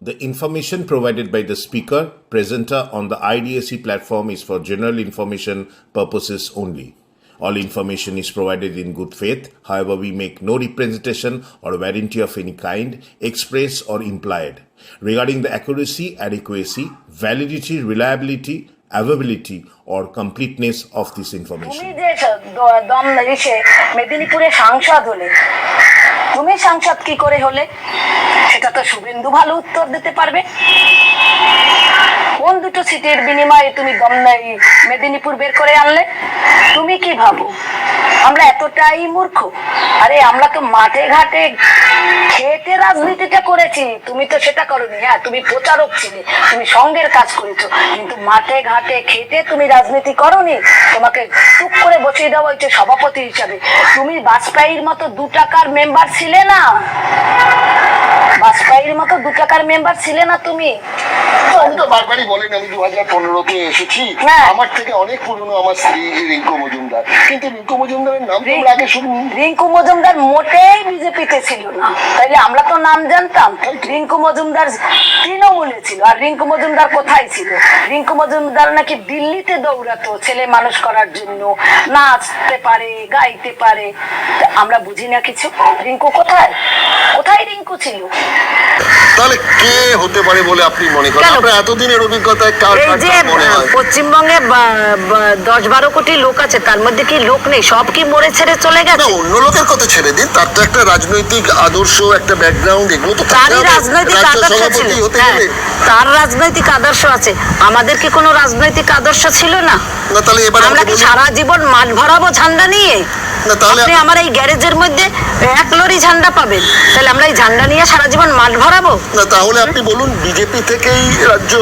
The information provided by the speaker, presenter on the IDSC platform is for general information purposes only. All information is provided in good faith. However, we make no representation or warranty of any kind, express or implied, regarding the accuracy, adequacy, validity, reliability, availability or completeness of this information. তুমি যে দম এসে মেদিনীপুরে সাংসদ হলে, তুমি সাংসদ কি করে হলে সেটা তো শুভেন্দু ভালো উত্তর দিতে পারবে। কোন দুটো সিটের বিনিময়ে তুমি মেদিনীপুর বের করে আনলে? তুমি কি ভাবো আমরা এতটাই মূর্খ? আরে আমরা তো মাঠে ঘাটে খেটে রাজনীতিটা করেছি, তুমি তো সেটা করোনি। হ্যাঁ, তুমি প্রচারক ছিলে, তুমি সঙ্গের কাজ করেছো, কিন্তু মাঠে ঘাটে খেটে তুমি রাজনীতি করোনি। তোমাকে টুক করে বসিয়ে দেওয়া হয়েছে সভাপতি হিসাবে। তুমি বাজপেয়ীর মতো 2 টাকার মেম্বার ছিলে না, বাজপেয়ীর মতো 2 টাকার মেম্বার ছিলে না তুমি। আমি তো বারবারই বলেন আমি 2015-তে এসেছি, আমার থেকে অনেক পুরনো আমার স্ত্রী রিঙ্কু মজুমদার, কিন্তু রিঙ্কু মজুমদারের নাম তো আগে শুনিনি। রিঙ্কু মজুমদার মোটেই বিজেপিতে ছিল না, তাইলে আমরা তো নাম জানতাম। রিঙ্কু মজুমদার তৃণমূলে ছিল। আর রিঙ্কু মজুমদার কোথায় ছিল? রিঙ্কু মজুমদার নাকি দিল্লিতে দৌড়াতো ছেলে মানুষ করার জন্য, নাচতে পারে, গাইতে পারে। আমরা বুঝি না কিছু। রিঙ্কু কোথায়, কোথায় রিঙ্কু ছিল? তাহলে কে হতে পারে বলে আপনি মনে করেন? আপনার এতদিনের অভিজ্ঞতায় কার মনে হয়? পশ্চিমবঙ্গে 10-12 কোটি লোক আছে, তার মধ্যে কি লোক নেই? সব কি মরে ছেড়ে চলে গেছে? অন্য লোকের কথা ছেড়ে দিন, তার তো একটা রাজনৈতিক আদর্শ, একটা ব্যাকগ্রাউন্ড, এগুলো তো তারই রাজনৈতিক আদর্শ ছিল। তার রাজনৈতিক আদর্শ আছে, আমাদের কি কোনো রাজনৈতিক আদর্শ ছিল না? না, তাহলে এবার আমরা কি সারা জীবন মাঠ ভরাবো ঝান্ডা নিয়ে? না, তাহলে আপনি আমার এই গ্যারেজের মধ্যে 1 লরি ঝান্ডা পাবেন, তাহলে আমরা এই ঝান্ডা নিয়ে সারা জীবন মাঠ ভরাবো? না, তাহলে আপনি বলুন বিজেপি থেকেই রাজ্য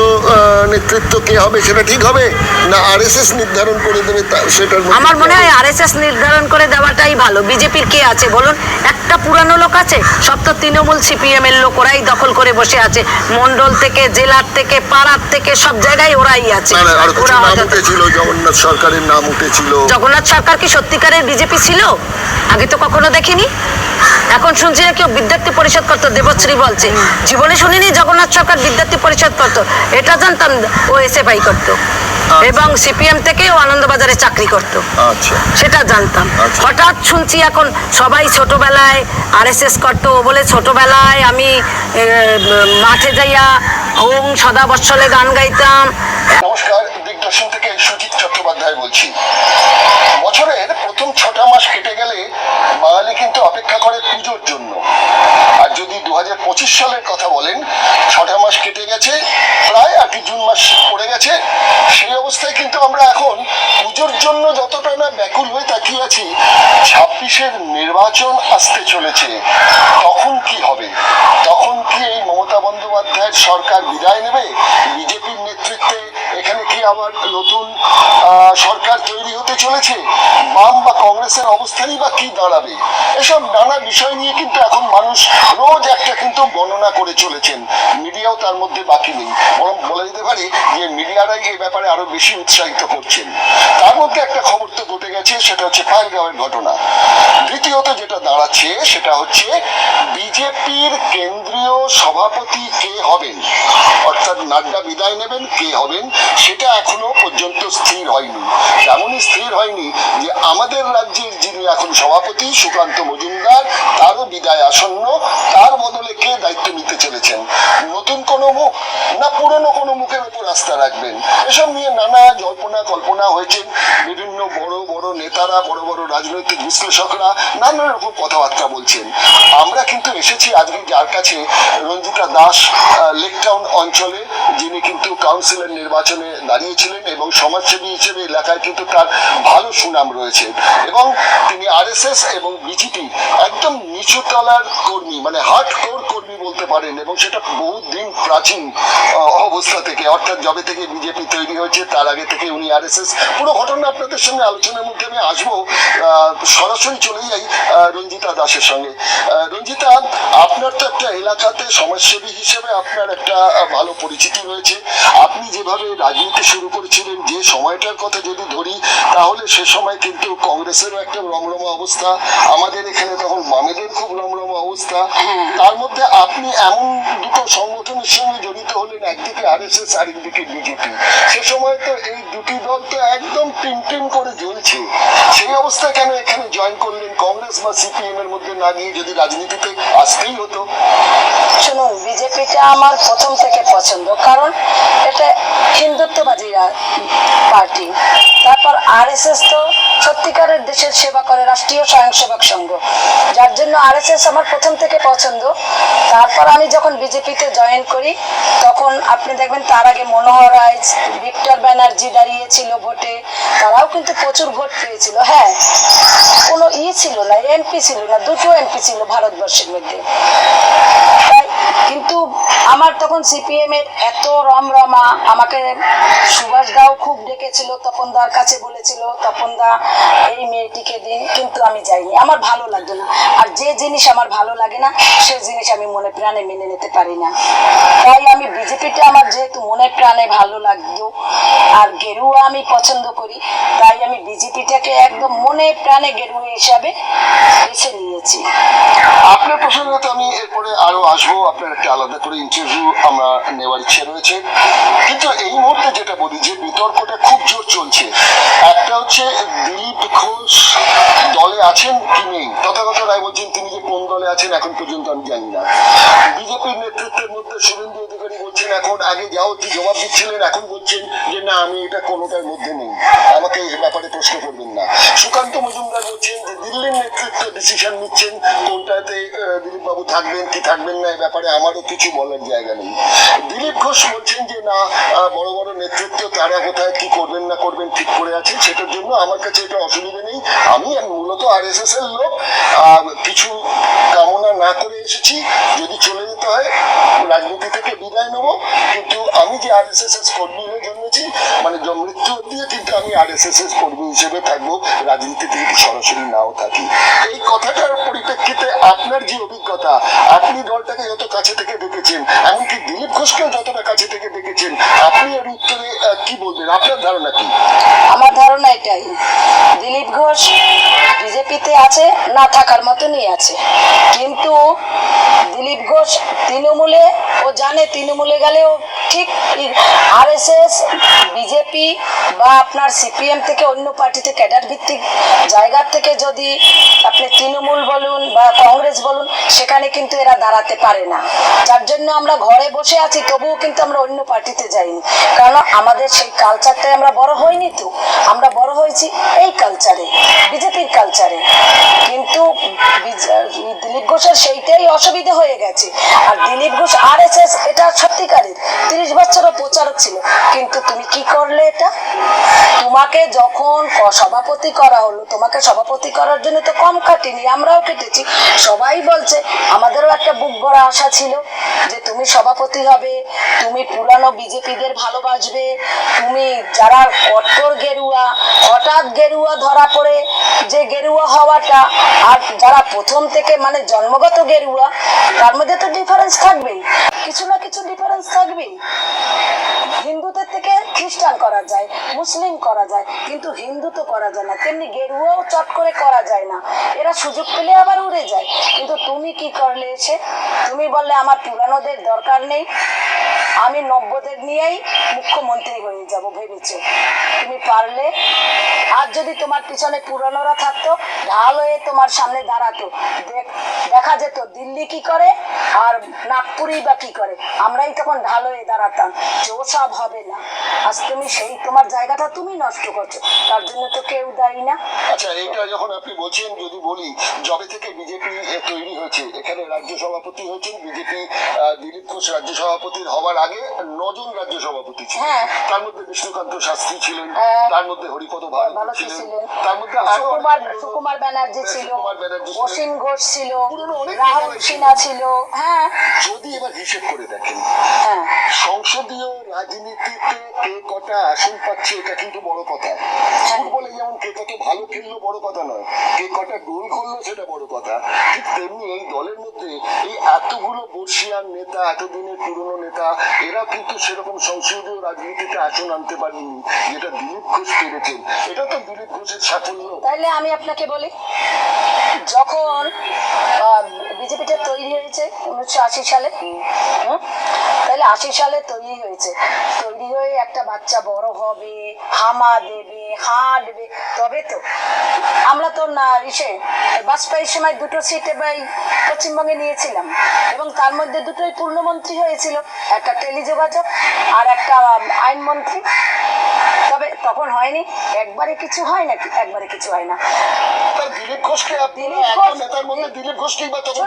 নেতৃত্ব কে হবে সেটা ঠিক হবে, না আরএসএস নির্ধারণ করে দেবে সেটার? আমার মনে হয় আরএসএস নির্ধারণ করে দেওয়াটাই ভালো। বিজেপির কে আছে বলুন? একটা পুরানো লোক আছে? সব তো তৃণমূল সিপিএম এর লোক, ওরাই দখল করে বসে আছে। মন্ডল থেকে, জেলার থেকে, পাড়ার থেকে, সব জায়গায় ওরাই আছে। জগন্নাথ সরকারের নাম উঠেছিল। জগন্নাথ সরকার কি সত্যিকারের বিজেপি ছিল? আগে তো কখনো দেখিনি। এখন শুনছি না কেউ বিদ্যার্থী পরিষদ করতো, দেবশ্রী বলছে। জীবনে শুনিনি জগন্নাথ সরকার বিদ্যার্থী পরিষদ করতো। এটা জানতাম ও এসএফআই করতো, এবং সিপিএম থেকে ও আনন্দবাজারে চাকরি করতো, সেটা জানতাম। হঠাৎ শুনছি এখন সবাই ছোটবেলায় আরএসএস করতো বলে ছোটবেলায় আমি মাঠে যাইয়া ওং সদা বৎসলে গান গাইতাম। নমস্কার, দিগদর্শন থেকে সুজিত চট্টোপাধ্যায় বলছি। বছরের প্রথম 6টা মাস কেটে গেলে বাঙালি কিন্তু অপেক্ষা করে পুজোর জন্য। আর যদি 2025 সালের কথা বলেন, 6টা মাস কেটে গেছে, প্রায় 8 জুন মাস পড়ে গেছে। সেই অবস্থায় কিন্তু আমরা এখন পুজোর জন্য যতটা না ব্যাকুল হয়ে তাকিয়ে আছি, 26-এর নির্বাচন আসতে চলেছে। তখন কি হবে? তখন কি এই মমতা বন্দ্যোপাধ্যায়ের সরকার বিদায় নেবে? বিজেপির নেতৃত্বে এখানে কি আবার নতুন সরকার তৈরি হতে চলেছে? বাম বা কংগ্রেসের অবস্থানই বা কি দাঁড়াবে? এসব নানা বিষয় নিয়ে কিন্তু এখন মানুষ রোজ একটা কিন্তু গণনা করে চলেছেন। মিডিয়াও তার মধ্যে বাকি নেই, বরং বলা যেতে পারে যে মিডিয়ারাই এই ব্যাপারে আরো বেশি উৎসাহিত করছেন। তার মধ্যে একটা খবর তো ঘটে গেছে, সেটা হচ্ছে পাহেলগাঁওয়ের ঘটনা। দ্বিতীয়ত যেটা দাঁড়াচ্ছে সেটা হচ্ছে বিজেপির কেন্দ্রীয় সভাপতি কে হবেন, অর্থাৎ নাড্ডা বিদায় নেবেন, কে হবেন সেটা এখনো পর্যন্ত স্থির হয়নি। এমনই স্থির হয়নি যে আমাদের রাজ্যের যিনি এখন সভাপতি সুকান্ত মজুমদার, তারও বিদায় আসন্ন। তার বদলে কে দায়িত্ব নিতে চলেছেন? নতুন কোনো মুখ না পুরনো কোনো মুখের উপর আস্থা রাখবেন? এসব নিয়ে নানা জল্পনা কল্পনা হয়েছেন। বিভিন্ন বড় বড় নেতারা, বড় বড় রাজনৈতিক বিশ্লেষকরা নানা রকম কথাবার্তা বলছেন। আমরা কিন্তু এসেছি আজকে যার কাছে, রঞ্জিতা দাস, লেকটাউন অঞ্চলে, যিনি কিন্তু কাউন্সিলর নির্বাচনে দাঁড়িয়েছিলেন এবং সমাজসেবী হিসেবে এলাকায় কিন্তু তার ভালো সুনাম রয়েছে, এবং তিনি আরএসএস এবং বিজেপি একদম নিচু তলার কর্মী, মানে হার্ড কোর কর্মী বলতে পারেন, এবং সেটা বহুদিন প্রাচীন অবস্থা থেকে, অর্থাৎ যবে থেকে বিজেপি তৈরি হয়েছে তার আগে থেকে উনি আরএসএস। পুরো ঘটনা আপনাদের সঙ্গে আলোচনার মধ্যে আমি আসবো। সরাসরি চলে যাই রঞ্জিতা দাসের সঙ্গে। রঞ্জিতা, আপনার তো একটা এলাকাতে সমাজসেবী হিসেবে আপনার একটা ভালো পরিচিতি রয়েছে। আপনি যেভাবে রাজনীতি শুরু করেছিলেন, যে সময়টার কথা যদি ধরি, তাহলে সে সময় কিন্তু কংগ্রেসেরও একটা রমরমা অবস্থা, আমাদের এখানে তখন বামেদের খুব রমরমা অবস্থা। তার মধ্যে আপনি এমন কোন দুটো সংগঠনের সঙ্গে জড়িত হলেন, একদিকে আরএসএস আর একদিকে বিজেপি। সে সময় তো এই দুটি দল তো একদম টিম করে জ্বলছে। সেই অবস্থায় কেন এখানে জয়েন করলেন? কংগ্রেস বা সিপিএম এর মধ্যে না গিয়ে যদি রাজনীতিতে আসতেই হতো। শুনুন, বিজেপিটা আমার প্রথম থেকে পছন্দ, কারণ এটা হিন্দুত্ববাদী পার্টি। তারপর আরএসএস তো সত্যিকারের দেশের সেবা করে, রাষ্ট্রীয় স্বয়ংসেবক সংঘ, যার জন্য আরএসএস আমার প্রথম থেকে পছন্দ। তারপর আমি যখন বিজেপিতে জয়েন করি তখন আপনি দেখবেন তার আগে মনোহর রায়, ভিক্টর ব্যানার্জি দাঁড়িয়েছিল ভোটে, তারাও কিন্তু প্রচুর ভোট পেয়েছিল। হ্যাঁ, কোনো ছিল না, এমপি ছিল না, দুটো এমপি ছিল ভারতবর্ষের মধ্যে। তাই কিন্তু আমার তখন সিপিএম এর এত রমরমা, আমাকে সুভাষ দাও খুব ডেকেছিল, তপন দার কাছে বলেছিল তপন দা এই মেয়েটিকে দিন, কিন্তু আমি যাইনি, আমার ভালো লাগতো না। আর যে জিনিস আমার ভালো লাগে না সে জিনিস আমি মনে প্রাণে মেনে নিতে পারি না। তাই আমি বিজেপিটা আমার যেহেতু মনে প্রাণে ভালো লাগতো আর গেরুয়া আমি পছন্দ করি, তাই আমি বিজেপিটাকে একদম মনে প্রাণে গেরুয়া হিসাবে বেছে নিয়েছি। আপনার প্রসঙ্গে তো আমি এরপরে আরো আসবো, আপনার একটা আলাদা করে ইন্টারভিউ আমরা নেওয়ার ইচ্ছে রয়েছে। কিন্তু এই মুহূর্তে যেটা বলি যে বিতর্কটা খুব জোর চলছে। একটা হচ্ছে দিলীপ ঘোষ দলে আছেন কি নেই, তথাগত রায় বলছেন তিনি যে কোন দলে আছেন এখন পর্যন্ত আমি জানি না। বিজেপির নেতৃত্বের মধ্যে শুভেন্দু অধিকারী বলছেন এখন, আগে যাও কি জবাব দিচ্ছিলেন, এখন বলছেন যে না আমি এটা কোনোটার মধ্যে নেই, আমাকে এই ব্যাপারে প্রশ্ন করবেন না। সুকান্ত মজুমদার বলছেন যে দিল্লির নেতৃত্ব ডিসিশন নিচ্ছেন কোনটাতে দিলীপ বাবু থাকবেন কি থাকবেন না, এই ব্যাপারে আমারও কিছু বলার জায়গা নেই। দিলীপ ঘোষ বলছেন যে না, বড় বড় নেতৃত্ব তারা কোথায় কি করবেন না করবেন ঠিক করে আছেন, সেটার জন্য আমার কাছে এটা অসুবিধা নেই। আমি মূলত আরএসএস এর লোক, কিছু কামনা না করে এসেছি, যদি চলে যেতে হয় রাজনীতি থেকে বিদায় নেবো, কিন্তু আমি যে আরএসএস এর কর্মী হয়ে জন্মেছি, মানে মৃত্যু দিয়ে কিন্তু আমি আরএসএস এর কর্মী হিসেবে থাকবো, রাজনীতি থেকে সরাসরি নাও থাকি। এই কথাটার পরিপ্রেক্ষিতে আপনার যে অভিজ্ঞতা, আপনি দলটাকে যত কাছে থেকে দেখেছেন, এমনকি দিলীপ ঘোষকেও যতটা কাছে থেকে দেখেছেন, আপনি এর উত্তরে কি বলবেন? আপনার ধারণা কি? আমার ধারণা এটাই, দিলীপ ঘোষ বিজেপিতে আছে, না থাকার মতনই আছে। কিন্তু দিলীপ ঘোষ তৃণমূলে, ও জানে তৃণমূলে গেলেও ঠিক আরএসএস, বিজেপি বা আপনার সিপিএম থেকে অন্য পার্টিতে ক্যাডার ভিত্তিক জায়গার থেকে যদি আপনি তৃণমূল বলুন বা কংগ্রেস বলুন, সেখানে কিন্তু এরা দাঁড়াতে পারে না। যার জন্য আমরা ঘরে বসে আছি, তবুও কিন্তু আমরা অন্য পার্টিতে যাইনি, কারণ আমাদের সেই কালচারটাই আমরা বড় হইনি। তো আমরা বড় হয়েছি এই কালচারে, বিজেপির কালচারে। কিন্তু দিলীপ ঘোষের সেইটাই অসুবিধা হয়ে গেছে। আর দিলীপ ঘোষ আরএসএস, এটা সত্যিকারের 30 বছরও প্রচারক ছিল, কিন্তু তুমি কি করলে? এটা তোমাকে যখন সভাপতি করা হলো, তোমাকে সভাপতি করার জন্য তো কম কাটিনি, আমরাও কেটেছি। সবাই বলছে, আমাদেরও একটা বুক ভরা আশা ছিল যে তুমি সভাপতি হবে, তুমি পুরানো বিজেপিদের ভালোবাসবে, তুমি যারা কট্টর গেরুয়া, হঠাৎ গেরুয়া ধরা পড়ে যে গেরুয়া হওয়াটা, আর যারা প্রথম থেকে মানে জন্মগত গেরুয়া, তার মধ্যে তো ডিফারেন্স থাকবেই, কিছু না কিছু ডিফারেন্স থাকবেই। হিন্দুদের থেকে খ্রিস্টান করা যায়, মুসলিম করা যায়, কিন্তু হিন্দু তো করা যায় না, তেমনি গেরুয়াও চট করে করা যায় না, এরা সুযোগ পেলে আবার উড়ে যায়। কিন্তু তুমি কি করলে এসে? তুমি বললে আমার পুরানোদের দরকার নেই, আমি নব্যদের নিয়েই মুখ্যমন্ত্রী হয়ে যাব ভেবেছো। তুমি পারলে, আর যদি তোমার পিছনে পুরানোরা থাকতো, ঢাল হয়ে তোমার সামনে দাঁড়াতো, দেখা যেত দিল্লি কি করে আর নাগপুরি বা কি করে, আমরাই তখন ঢাল হয়ে দাঁড়াতাম যে ওসব হবে না। আজ তুমি সেই তোমার জায়গাটা তুমি নষ্ট করছো, তার জন্য তো কেউ দায়ী না। আচ্ছা, এটা যখন আপনি বলছেন, যদি বলি যবে থেকে বিজেপি তৈরি হয়েছে, এখানে রাজ্য সভাপতি হয়েছেন বিজেপি, দিলীপ ঘোষ রাজ্য সভাপতির হওয়ার আগে 9 জন রাজ্য সভাপতি ছিলেন। তার মধ্যে বিষ্ণুকান্ত শাস্ত্রী ছিলেন, তার মধ্যে হরিপদ ভারতী ছিলেন, তার মধ্যে সুকুমার ব্যানার্জি ছিল, অসীম ঘোষ ছিল, রাহুল সিনহা ছিল। হ্যাঁ, যদি এবার হিসেব করে দেখেন, সংসদীয় রাজনীতিতে কে কটা আসন পাচ্ছে এটা কিন্তু বড় কথা। ফুটবলে যেমন কে কত ভালো খেললো বড় কথা নয়, কে কটা গোল করলো সেটা বড় কথা। ঠিক তেমনি এই দলের মধ্যে এই এতগুলো বর্ষিয়ান নেতা, এতদিনের পুরনো নেতা, এরা কিন্তু সেরকম সংসদীয় রাজনীতিতে আসন আনতে পারেনি, যেটা দিলীপ ঘোষ পেরেছেন। এটা তো দিলীপ ঘোষের সাফল্য। তাইলে আমি আপনাকে বলি, যখন বিজেপিটা তৈরি হয়েছে 1980 সালে। তাহলে 80 সালে তৈরি হয়েছে, তৈরি হয়ে একটা বাচ্চা বড় হবে, হামা দেবে, হাঁটবে, তবে তো আমরা তো না বাজপেয়ীর সময় 2টো সিট পশ্চিমবঙ্গে নিয়েছিলাম এবং তার মধ্যে 2টোই পূর্ণমন্ত্রী হয়েছিল, একটা টেলিযোগাযোগ আর একটা আইনমন্ত্রী। তবে তখন হয়নি, একবারে কিছু হয় নাকি? একবারে কিছু হয় না। দিলীপ ঘোষকে নেতার মধ্যে দিলীপ ঘোষকেই বা তখন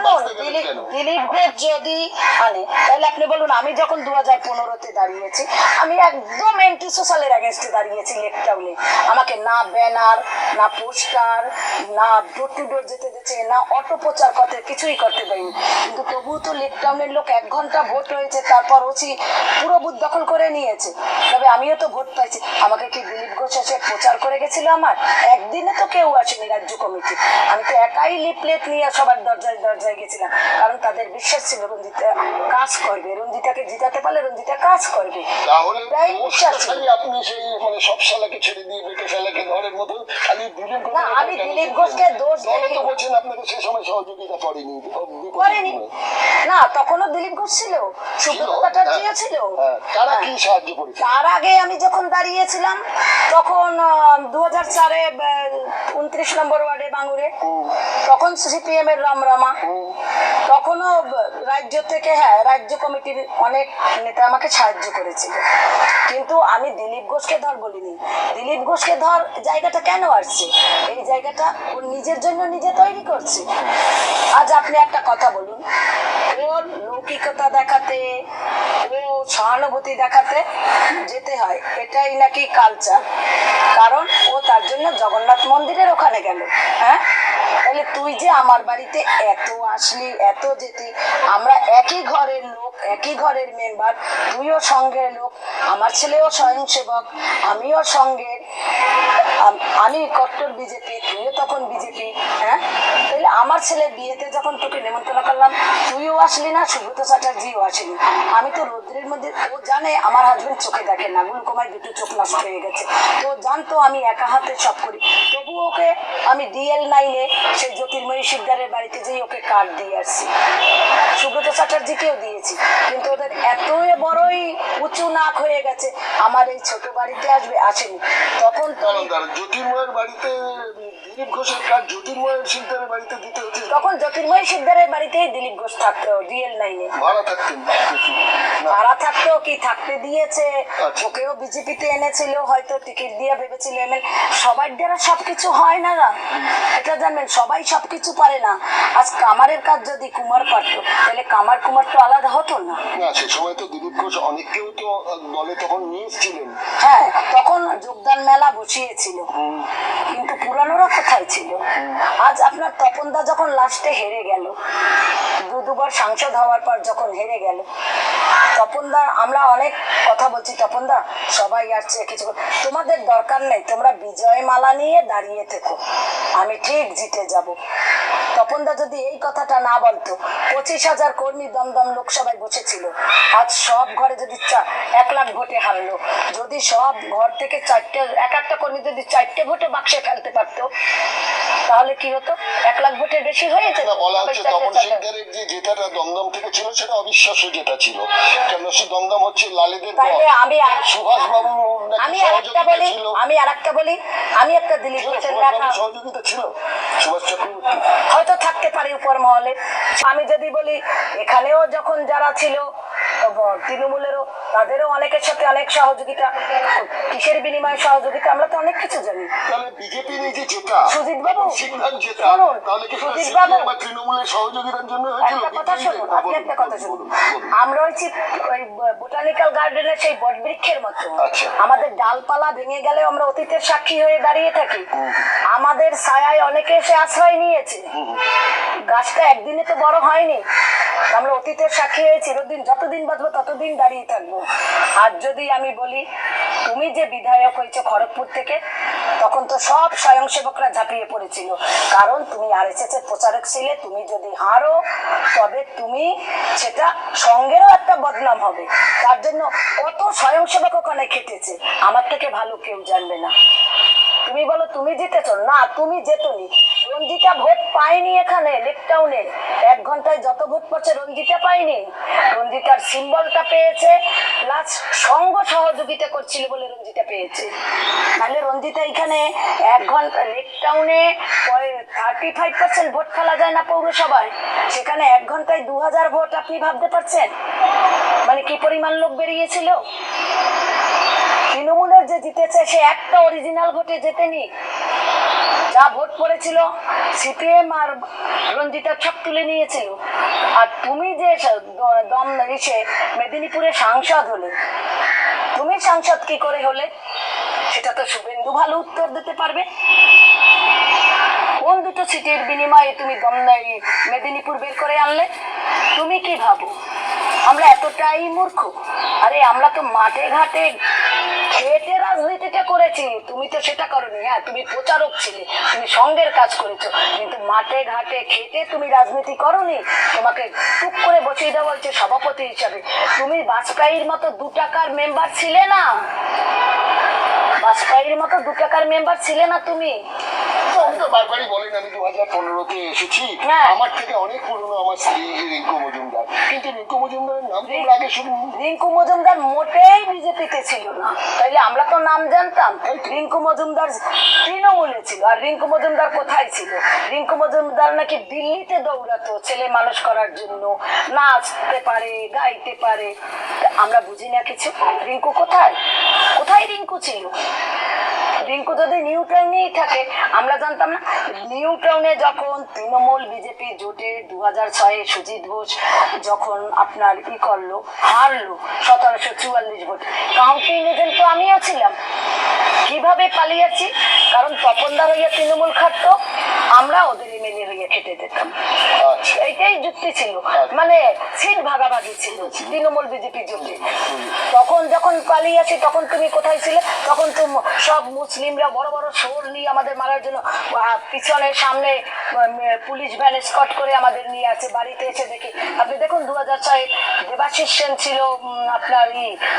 দিলীপ ঘোষ যদি আনে তাহলে আপনি বলুন, আমি যখন 2015-তে দাঁড়িয়েছি, আমি একদম অ্যান্টি সোশ্যালের অ্যাগেনস্টে দাঁড়িয়েছি লেকটাউনে। আমাকে না ব্যানার, না পোস্টার, না ডোর টু ডোর যেতে দিচ্ছে, না অটো প্রচার করতে, কিছুই করতে দেয়নি। কিন্তু তবুও তো লেকটাউনের লোক 1 ঘন্টা ভোট হয়েছে, তারপর ওসি পুরো বুথ দখল করে নিয়েছে। তবে আমিও তো ভোট পাইছি। আমাকে কি দিলীপ ঘোষ এসে প্রচার করে গেছিল? আমার একদিনে তো কেউ আসেনি রাজ্য কমিটি। আমি তো একাই লিফলেট নিয়ে সবার দরজায় দরজায় গেছিলাম, কারণ তাদের বিশ্বাস ছিল রঞ্জিতা কাজ করবে, রঞ্জিতাকে জিতাতে পারলে রঞ্জিতা কাজ করবে। তাহলে প্রায় বিশ্বাস ছিল। আপনি সেই মানে সব শালাকে ছেড়ে দিয়ে বেটে শালাকে ঘরের মতো খালি দিলীপ ঘোষ। না, আমি দিলীপ ঘোষকে দোষ তো বলছেন আপনাকে সেই সময় সহযোগিতা করেনি। না, তখনও দিলীপ ঘোষ ছিল, সুব্রত চ্যাটার্জিও ছিল। তারা কি সাহায্য করেছে? তার আগে আমি যখন দাঁড়িয়েছিলাম তখন 2004-এ 29 নম্বর ওয়ার্ডে বাঙুরে, তখন সিপিএম এর রমরমা, তখনও রাজ্য থেকে রাজ্য কমিটির অনেক নেতা আমাকে সাহায্য করেছিল। কিন্তু আমি দিলীপ ঘোষকে ধর বলিনি। দিলীপ ঘোষকে ধর জায়গাটা কেন আসছে? এই জায়গাটা ও নিজের জন্য নিজে তৈরি করছে। আজ আপনি একটা কথা বলুন, ওর লৌকিকতা দেখাতে, ও সহানুভূতি দেখাতে যেতে হয়, এটাই নাকি কালচার। কারণ ও তার জন্য জগন্নাথ মন্দিরের ওখানে গেল। তাহলে তুই যে আমার বাড়িতে এত আসলি, এত যেতি, আমরা একই ঘরের লোক, একই ঘরের মেম্বার, তুইও সঙ্গের লোক, আমার ছেলেও স্বয়ংসেবক, আমিও সঙ্গের, আমি কট্টর বিজেপি, তুইও তখন বিজেপি। তাহলে আমার ছেলের বিয়েতে যখন তোকে নেমন্তন্ন করলাম, তুইও আসলি না, সুব্রত চ্যাটার্জিও আসেনি। আমি তো রৌদ্রের মধ্যে, ও জানে আমার হাজবেন্ড চোখে দেখে না, গ্লুকোমায় 2টো চোখ নষ্ট হয়ে গেছে, তো জানতো আমি একা হাতে সব করি। তবু ওকে আমি DL9-এ সেই জ্যোতির্ময়ী শিকদারের বাড়িতে যেই ওকে কার্ড দিয়ে আসছি, সুব্রত চ্যাটার্জিকেও দিয়েছি। কিন্তু ওদের এতই বড়ই উঁচু নাক হয়ে গেছে, আমার এই ছোট বাড়িতে আসেনি। তখন জ্যোতির্ময়ের বাড়িতে দিলীপ ঘোষের কার্ড জ্যোতির্ময়ের শিকদারের বাড়িতে দিতে হচ্ছে। তখন জ্যোতির্ময়ী শিকদারের বাড়িতেই দিলীপ ঘোষ থাকতো DL9-এ। ভাড়া থাকতেন? ভাড়া থাকতো কি থাকতে দিয়েছে, ওকেও বিজেপিতে এনেছিল, হয়তো টিকিট দিয়ে ভেবেছিল এমএল। সবার দ্বারা সবকিছু হয় না, এটা জানবেন, সবাই সবকিছু পারে না। আজ কামারের কাজ যদি কুমার পারতো, তাহলে কামার কুমার তো আলাদা হতো না। সে সময় তো দিলীপ ঘোষ অনেককেও তো দলে তখন নিয়ে এসেছিলেন। তখন যোগদান মেলা বসিয়েছিল, কিন্তু পুরানোরা কোথায় ছিল? আজ আপনার তপনদা যখন লাস্টে হেরে গেল, দুবার সাংসদ হওয়ার পর যখন হেরে গেল, তপনদা, আমরা অনেক কথা বলছি, তপনদা সবাই আসছে কিছু, তোমাদের দরকার নেই, তোমরা বিজয় মালা নিয়ে দাঁড়িয়ে থেকো, আমি ঠিক জিতে যাব। তপনদা যদি এই কথাটা না বলতো, 25,000 কর্মী দমদম লোকসভায় বসেছিল, আজ সব ঘরে যদি 1 লাখ ভোটে হারলো, যদি সব ঘর থেকে এক একটা কর্মী যদি 4টে ভোটে বাক্সে ফেলতে পারতো, তাহলে কি হতো? 1 লাখ ভোটের বেশি হয়েছে। বলা হচ্ছে তপন শিকদারের যে জেতাটা দমদম থেকে ছিল, সেটা অবিশ্বাস্য জেতা ছিল, কেন সে দমদম হচ্ছে লালেদের। সুভাষ বাবু আমি আরেকটা বলি, আমি একটা দিলীপ ঘোষের সহযোগিতা ছিল, সুভাষ চক্রবর্তী হয়তো থাকতে পারে উপর মহলে। আমি যদি বলি, এখানেও যখন যারা ছিল তৃণমূলেরও, তাদেরও অনেকের সাথে অনেক সহযোগিতা, কিসের বিনিময়ে সহযোগিতা আমরা তো অনেক কিছু জানি। বিজেপির এই যে জেতা, সুজিত বাবু, সুজিত বাবু তৃণমূলের সহযোগিতার জন্য একটা কথা শুনুন, আপনি একটা কথা শুনুন, আমরা হচ্ছি ওই বোটানিক্যাল গার্ডেনের সেই বটবৃক্ষের মতো, আমাদের ডালপালা ভেঙে গেলেও আমরা অতীতের সাক্ষী হয়ে দাঁড়িয়ে থাকি। আমাদের ছায়ায় অনেকে এসে আশ্রয় নিয়েছে, গাছটা একদিনে তো বড় হয়নি, আমরা অতীতের সাক্ষী হয়ে চিরদিন, যতদিন বাঁচবো ততদিন দাঁড়িয়ে থাকবো। আর যদি আমি বলি, তুমি যে বিধায়ক হয়েছো খড়গপুর থেকে, তখন তো সব স্বয়ংসেবকরা ঝাঁপিয়ে পড়েছিল, কারণ তুমি RSS এর প্রচারক ছিলে। তুমি যদি হারো, তবে তুমি সেটা সঙ্গেরও একটা বদনাম হবে। তার জন্য কত স্বয়ংসেবক ওখানে খেটেছে, আমার থেকে ভালো কেউ জানবে না। তুমি বলো তুমি জিতেছো, না তুমি জেতনি। রঞ্জিতা ভোট পায়নি এখানে লেকটাউনে, 1 ঘন্টায় যত ভোট পড়ছে রঞ্জিতা পায়নি। রঞ্জিতার সিম্বলটা পেয়েছে, প্লাস সঙ্গ সহযোগিতা করছিল বলে রঞ্জিতা পেয়েছে। নাহলে রঞ্জিতা এখানে 1 ঘন্টা লেকটাউনে 35% ভোট ফেলা যায় না পৌরসভায়, সেখানে 1 ঘন্টায় 2000 ভোট। আপনি ভাবতে পারছেন মানে কি পরিমাণ লোক বেরিয়েছিল? তৃণমূলের যে জিতেছে সে একটা অরিজিনাল ভোটে জেতেনি, যা ভোট পড়েছিল সিপিএম আর রঞ্জিতা সব তুলে নিয়েছিল। আর তুমি যে দম এসে মেদিনীপুরে সাংসদ হলে, তুমি সাংসদ কি করে হলে সেটা তো শুভেন্দু ভালো উত্তর দিতে পারবে। কোন দুটো সিটের বিনিময়ে তুমি মেদিনীপুর বের করে আনলে? তুমি কি ভাবো আমরা এতটাই মূর্খ? আরে আমরা তো মাঠে ঘাটে খেটে রাজনীতিটা করেছি, তুমি তো সেটা করোনি। হ্যাঁ, তুমি প্রচারক ছিলে, তুমি সঙ্গের কাজ করেছো, কিন্তু মাঠে ঘাটে খেটে তুমি রাজনীতি করোনি। তোমাকে টুক করে বসিয়ে দেওয়া হয়েছে সভাপতি হিসাবে। তুমি বাজপেয়ীর মতো 2 টাকার মেম্বার ছিলে না, বাজপেয়ীর মতো 2 টাকার মেম্বার ছিলে না তুমি। আমি তো বারবারই বলেন আমি 2015-তে এসেছি, হ্যাঁ। আমার থেকে অনেক পুরনো আমার স্ত্রী রিঙ্কু মজুমদার, কিন্তু রিঙ্কু মজুমদারের নাম তো আগে শুনি। রিঙ্কু মজুমদার মোটেই বিজেপিতে ছিল না, তাইলে আমরা তো নাম জানতাম। রিঙ্কু মজুমদার তৃণমূলে ছিল। আর রিঙ্কু মজুমদার কোথায় ছিল? রিঙ্কু মজুমদার নাকি দিল্লিতে দৌড়াতো ছেলে মানুষ করার জন্য, নাচতে পারে, গাইতে পারে। আমরা বুঝি না কিছু। রিঙ্কু কোথায় কোথায় রিঙ্কু ছিল? রিঙ্কু যদি নিউ টাউনেই থাকে আমরা জানতাম না? নিউ টাউনে যখন তৃণমূল বিজেপি জোটে 2006-এ সুজিত ঘোষ যখন আপনার করলো, হারলো 1744 ভোট, কাউন্টিং এজেন্ট তো আমিও ছিলাম। কিভাবে পালিয়েছি? কারণ তপনদার হইয়া তৃণমূল খাটতো, আমরা ওদের এমএলএ হইয়া খেটে যেতাম। আচ্ছা, এইটাই যুক্তি ছিল, মানে সিট ভাগাভাগি ছিল তৃণমূল বিজেপি জোটে। তখন যখন পালিয়েছি তখন তুমি কোথায় ছিলে? তখন তো সব মুসলিমরা বড় বড় শোর নিয়ে আমাদের মারার জন্য পিছনে সামনে পুলিশ ভ্যান স্কট করে আমাদের নিয়ে আছে। বাড়িতে এসে দেখি, আপনি দেখুন 2006 দেবাশিস সেন ছিল আপনার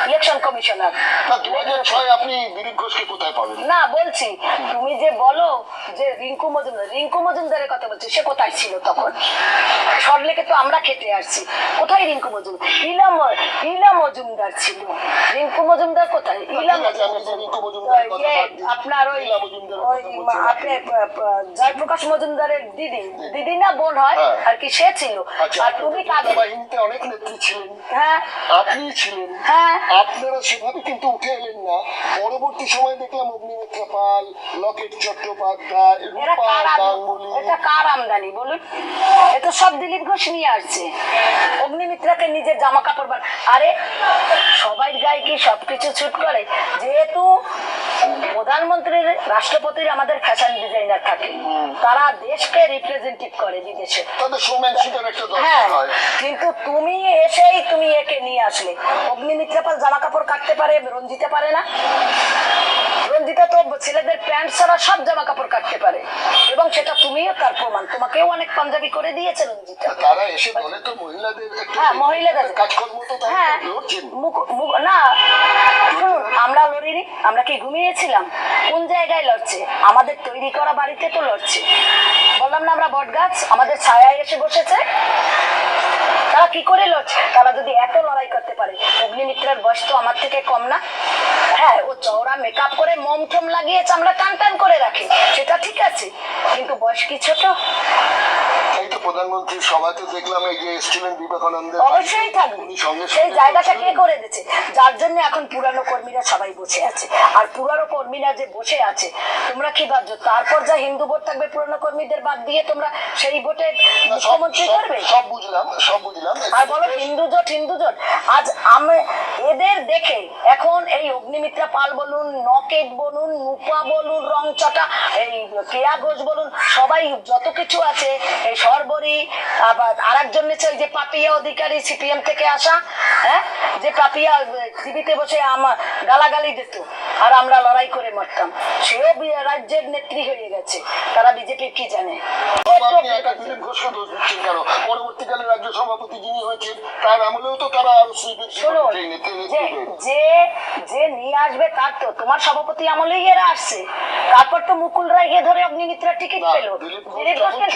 ইলেকশন কমিশনার। না 2006 আপনি দিলীপ ঘোষকে কোথায় পাবেন? না বলছি, তুমি যে বলো যে রিঙ্কু মজুমদারের কথা বলছি, সে কোথায় ছিল তখন? সরলেকে তো আমরা খেতে আসছি, কোথায় রিঙ্কু মজুমদার? ইলা মজুমদার ছিল, রিঙ্কু মজুমদার কোথায়? আপনার ওই আপনি জয়প্রকাশ মজুমদারের দিদি না বোন হয় আর কি, সে ছিল। আর তুমি কাদের বাহিনীতে অনেক নেত্রী ছিলেন, হ্যাঁ আপনি ছিলেন, হ্যাঁ। আপনারা সেভাবে কিন্তু উঠে এলেন না। পরবর্তী সময় দেখলাম অগ্নিমিত্রা পাল, লকেট চট্টোপাধ্যায়, রূপা গাঙ্গুলি। এটা কার আমদানি বলুন? এটা সব দিলীপ ঘোষ নিয়ে আসছে। অগ্নিমিত্রাকে নিজের জামা কাপড় আরে সবাই গায়ে কি সবকিছু ছুট করে? যেহেতু প্রধানমন্ত্রীর রাষ্ট্রপতির আমাদের ফ্যাশন ডিজাইনার থাকে, তারা দেশকে রিপ্রেজেন্টেটিভ করে বিদেশে, তাদের শোম্যানশিপের একটা হ্যাঁ। দরকার হয়। কিন্তু তুমি এসেই তুমি একে নিয়ে আসলে। অগ্নিমিত্রা পাল জামা কাপড় কাটতে পারে, রঞ্জিতা পারে না? রঞ্জিতা তো ছেলেদের প্যান্ট ছাড়া সব জামা কাপড় কাটতে পারে, এবং সেটা তুমিও তার প্রমাণ। তোমাকেও অনেক পাঞ্জাবি করে দিয়েছে রঞ্জিতা। তারা এসে বলে তো মহিলাদের একটু হ্যাঁ, মহিলাদের কাজকর্ম তো তারা হ্যাঁ লড়ছেন। না শুনুন, আমরা লড়িনি। আমরা কি ঘুমিয়েছিলাম? কোন জায়গায় লড়ছে? আমাদের তৈরি করা বাড়িতে তো লড়ছে। বললাম না আমরা বট গাছ, আমাদের ছায়ায় এসে বসেছে। তারা কি করে লড়ছে? তারা যদি এত লড়াই করতে পারে, অগ্নিমিত্রার বয়স তো আমার থেকে কম না। হ্যাঁ, ও চওড়া মেকআপ করে মম টম লাগিয়ে চামড়া টান টান করে রাখে, সেটা ঠিক আছে, কিন্তু বয়স কি ছোট? এই তো প্রধানমন্ত্রীর সভাতে দেখলাম এই যে এসছিলেন বিবেকানন্দ, অবশ্যই থাকবে। সেই জায়গাটা কে করে দিচ্ছে? যার জন্য এখন পুরানো কর্মীরা সবাই বসে আছে। আর পুরানো কর্মীরা যে বসে আছে, তোমরা কি ভাবছো তারপর যা হিন্দু ভোট থাকবে পুরানো কর্মীদের বাদ দিয়ে তোমরা সেই ভোটে মুখ্যমন্ত্রী করবে? সব বুঝলাম। আর বলো হিন্দু জোট। আজ আমি এদের দেখে এখন এই অগ্নিমিত্রা পাল বলুন, নকেট বলুন, নুপা বলুন, রংচটা, এই কেয়া ঘোষ বলুন, সবাই যত কিছু আছে, এই সরবরি, আবার আর একজন ওই যে পাপিয়া অধিকারী সিপিএম থেকে আসা, হ্যাঁ, যে পাপিয়া টিভিতে বসে আমার গালাগালি দিত, আর আমরা লড়াই করে মরতাম। সেও রাজ্যের নেত্রী হয়ে গেছে, তারা বিজেপি কি জানে? আপনি একা দিলীপ ঘোষকে দোষ দিচ্ছেন কেন? পরবর্তীকালে রাজ্য সভাপতি যিনি হয়েছেন তার আমলেও তো তারা আরো শুনুন, যে যে নিয়ে আসবে তার তো, তোমার সভাপতি আমলেই এরা আসছে, তারপর তো মুকুল রায় এ ধরে অগ্নিমিত্রা টিকিট পেলো। দিলীপ ঘোষকে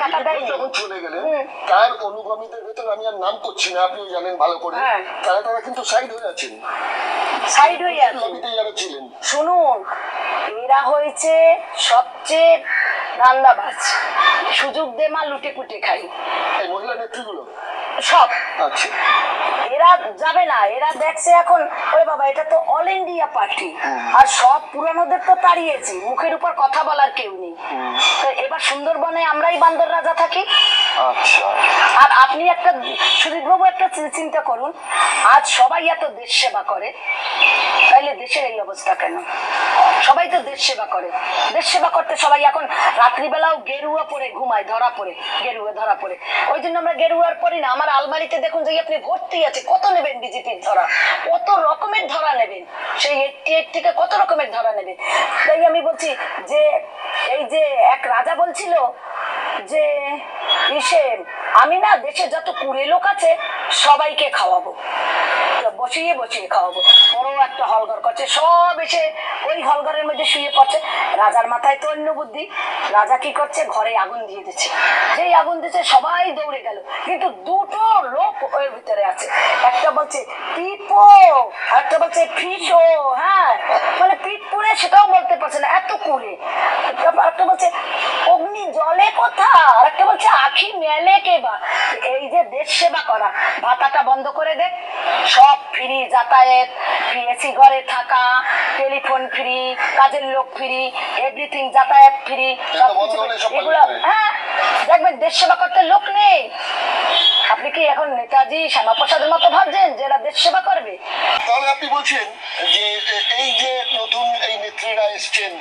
টাকা দেয়নি। যখন চলে গেলেন তার অনুগামীদের ভেতর, আমি আর নাম করছি না, আপনিও জানেন ভালো করে, তারা কিন্তু সাইড হয়ে আছেন, সাইড হয়ে আছে। লবিতে যারা ছিলেন, শুনুন, এরা হয়েছে সবচেয়ে ধান্দাবাজ, সুযোগ দে মা লুটে পুটে খাই এই মহিলা নেত্রীগুলো সব। আচ্ছা, এরা যাবে না, এরা দেখছে এখন ওই বাবা এটা তো অল ইন্ডিয়া পার্টি, আর সব পুরানোদের তো তাড়িয়েছি, মুখের উপর কথা বলার কেউ নেই। তো এবার সুন্দরবনে আমরাই বান্দর রাজা থাকি। আচ্ছা, আর আপনি একটা সুদীপ বাবু একটা চিন্তা করুন, আজ সবাই এত দেশ সেবা করে, তাইলে দেশের এই অবস্থা কেন? সবাই তো দেশ সেবা করে, দেশ সেবা করতে সবাই এখন রাত্রিবেলাও গেরুয়া পরে ঘুমায়, ধরা পড়ে, গেরুয়া ধরা পড়ে। ওই জন্য আমরা গেরুয়ার পরি না। আমার আলমারিতে দেখুন যে আপনি ভর্তি আছে, কত নেবেন বিজেপির ধরা, কত রকমের ধরা নেবেন, সেই 88 থেকে কত রকমের ধরা নেবেন। তাই আমি বলছি যে এই যে এক রাজা বলছিল যে আমি না দেশে যত কুড়ে লোক আছে সবাইকে খাওয়াবো, বসিয়ে বসিয়ে খাওয়াবো। বড় একটা হলঘর করছে, সব এসে ওই হলঘরের মধ্যে শুয়ে পড়ছে। রাজার মাথায় তো অন্য বুদ্ধি, রাজা কি করছে, ঘরে আগুন দিয়ে দিচ্ছে। যেই আগুন দিচ্ছে সবাই দৌড়ে গেল, কিন্তু দুটো লোক ওর ভিতরে আছে, একটা বলছে পিপো, একটা বলছে ফিসো। হ্যাঁ, মানে পিঠ পুড়ে সেটাও বলতে পারছে না, এত কুড়ে। একটা বলছে অগ্নি জলে কোথা, আর একটা বলছে আখি মেলে কে বা। এই যে দেশ সেবা করা, ভাতাটা বন্ধ করে দে, সব ফ্রি, যাতায়াত ফ্রি, এসি ঘরে থাকা, টেলিফোন ফ্রি, কাজের লোক ফ্রি, এভরিথিং, যাতায়াত ফ্রি, এগুলো। হ্যাঁ, দেখবেন দেশ সেবা করতে লোক নেই। আপনি কি এখন নেতাজি শ্যামাপ্রসাদের মতো ভাবছেন যে এরা দেশ সেবা করবে? তাহলে আপনি বলছেন যে এই যে নতুন এই নেত্রীরা এসছেন,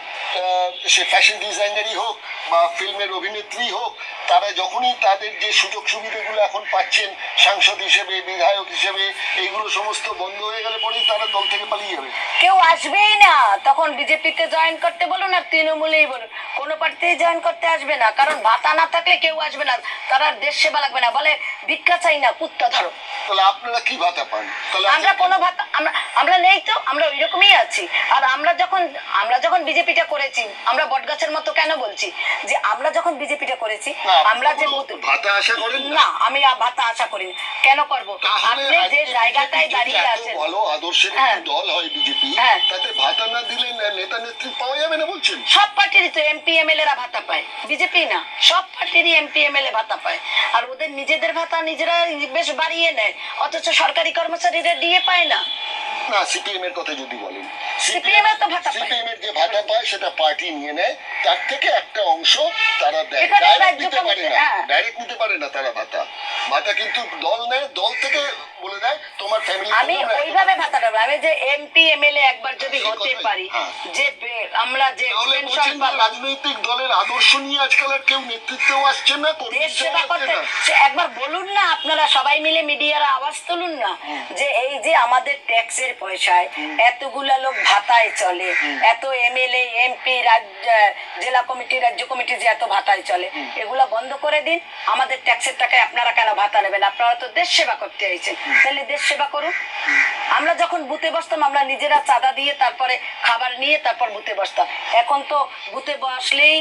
সে ফ্যাশন ডিজাইনারই হোক বা ফিল্মের অভিনেত্রী হোক, তারা যখনই তাদের যে সুযোগ সুবিধাগুলো এখন পাচ্ছেন সাংসদ হিসেবে, বিধায়ক হিসেবে, এইগুলো সমস্ত বন্ধ হয়ে গেলে পরেই তারা দল থেকে পালিয়ে যাবে। কেউ আসবেই না তখন, বিজেপিতে জয়েন করতে বলুন আর তৃণমূলেই বলুন, কোনো পার্টিতেই জয়েন করতে আসবে না, কারণ ভাতা না থাকলে কেউ আসবে না, তারা দেশ সেবা লাগবে না, বলে ভিক্ষা চাই না, কুত্তা ধরো। তাহলে আপনারা কি ভাতা পান? আমরা কোনো ভাতা আমরা নেই তো, আমরা ওই রকমই আছি। আর আমরা যখন বিজেপিটা করেছি, আমরা বটগাছের মতো কেন বলছি যে আমরা যখন বিজেপিটা করেছি, আমরা যে ভাতা আশা করেন না, আমি ভাতা আশা করি কেন করব? আপনি যে জায়গাটায় দাঁড়িয়ে আছেন, ভালো আদর্শের দল হয় বিজেপি, তাতে ভাতা না দিলে নেতা নেত্রী পাওয়া যাবে না বলছেন? সব পার্টিরই তো এমপি এমএলএ রা ভাতা পায়, বিজেপি না, সব পার্টিরই এমপি এমএলএ ভাতা পায়। আর ওদের নিজেদের ভাতা নিজেরা বেশ বাড়িয়ে নেয়, অথচ সরকারি কর্মচারীরা দিয়ে পায় না। না, সিপিএম এর কথা যদি বলেন, সিপিএম এর তো ভাতা পায়, সিপিএম এর যে ভাতা পায় সেটা পার্টি নিয়ে নেয়, তার থেকে একটা অংশ তারা দেয়, এখানে ডাইরেক্ট রাজ্য নিতে পারে না, হ্যাঁ। ডাইরেক্ট নিতে পারে না তারা ভাতা কিন্তু দল নেয়, দল থেকে বলে দেয় তোমার ফ্যামিলি। আমি ওইভাবে ভাতা দেবো, আমি যে এমপি এমএলএ একবার যদি হতে পারি, যে আমরা যে পেনশন পাবো। রাজনৈতিক দলের আদর্শ নিয়ে আজকাল আর কেউ নেতৃত্বেও আসছে না, দেশ সেবা করতে। একবার বলুন না, আপনারা সবাই মিলে মিডিয়ারা আওয়াজ তুলুন না, যে এই যে আমাদের ট্যাক্সের পয়সায় এতগুলা লোক ভাতায় চলে, এত এমএলএ এমপি জেলা কমিটি রাজ্য কমিটি যে এত ভাতায় চলে, এগুলা বন্ধ করে দিন। আমাদের ট্যাক্সের টাকায় আপনারা কেন ভাতা নেবেন? আপনারা তো দেশ সেবা করতে আইছেন, তাহলে দেশ সেবা করুন। আমরা যখন বুথে বসতাম, আমরা নিজেরা চাঁদা দিয়ে তারপরে খাবার নিয়ে তারপর বুথে বসতাম। এখন তো বুথে বসলেই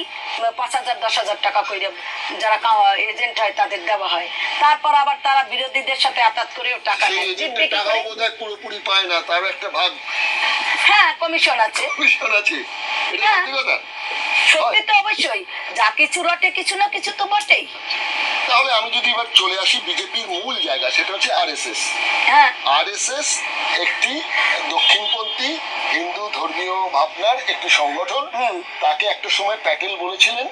5,000 10,000 টাকা করে যারা এজেন্ট হয় তাদের দেওয়া হয়, তারপর আবার তারা বিরোধীদের সাথে আতাত করেও টাকা নেয়। পুরোপুরি পায় না, তার একটা ভাগ হ্যাঁ কমিশন আছে, সত্যি তো অবশ্যই, যা কিছু রটে কিছু না কিছু তো বটেই। তাহলে আমি যদি এবার চলে আসি বিজেপির মূল জায়গা, সেটা হচ্ছে আরএসএস। আরএসএস একটি দক্ষিণপন্থী হিন্দু ধর্মীয় ভাবনার একটি সংগঠন। তাকে একটা সময় প্যাটেল বলেছিলেন,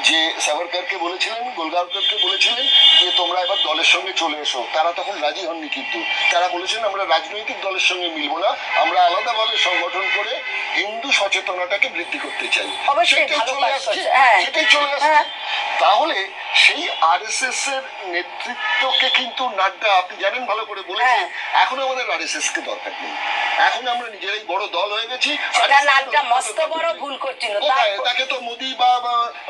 যে সাভারকরকে বলেছিলেন, গোলগাঁওকরকে বলেছিলেন যে তোমরা এবার দলের সঙ্গে চলে এসো। তারা তখন রাজি হননি, কিন্তু তারা বলেছেন আমরা রাজনৈতিক দলের সঙ্গে মিলবো না, আমরা আলাদাভাবে সংগঠন করে হিন্দু সচেতনতাকে বৃদ্ধি করতে চাই। সেটাই চলে আসছে। তাহলে সেই আরএসএস এর নেতৃত্বকে কিন্তু নাড্ডা আপনি জানেন ভালো করে বলেছেন এখন আমাদের আরএসএস কে দরকার নেই, এখন আমরা নিজেরাই বড় দল হয়ে গেছি। সেটা নাড্ডা মস্ত বড় ভুল করছিল। কোথায়? তাকে তো মোদি বা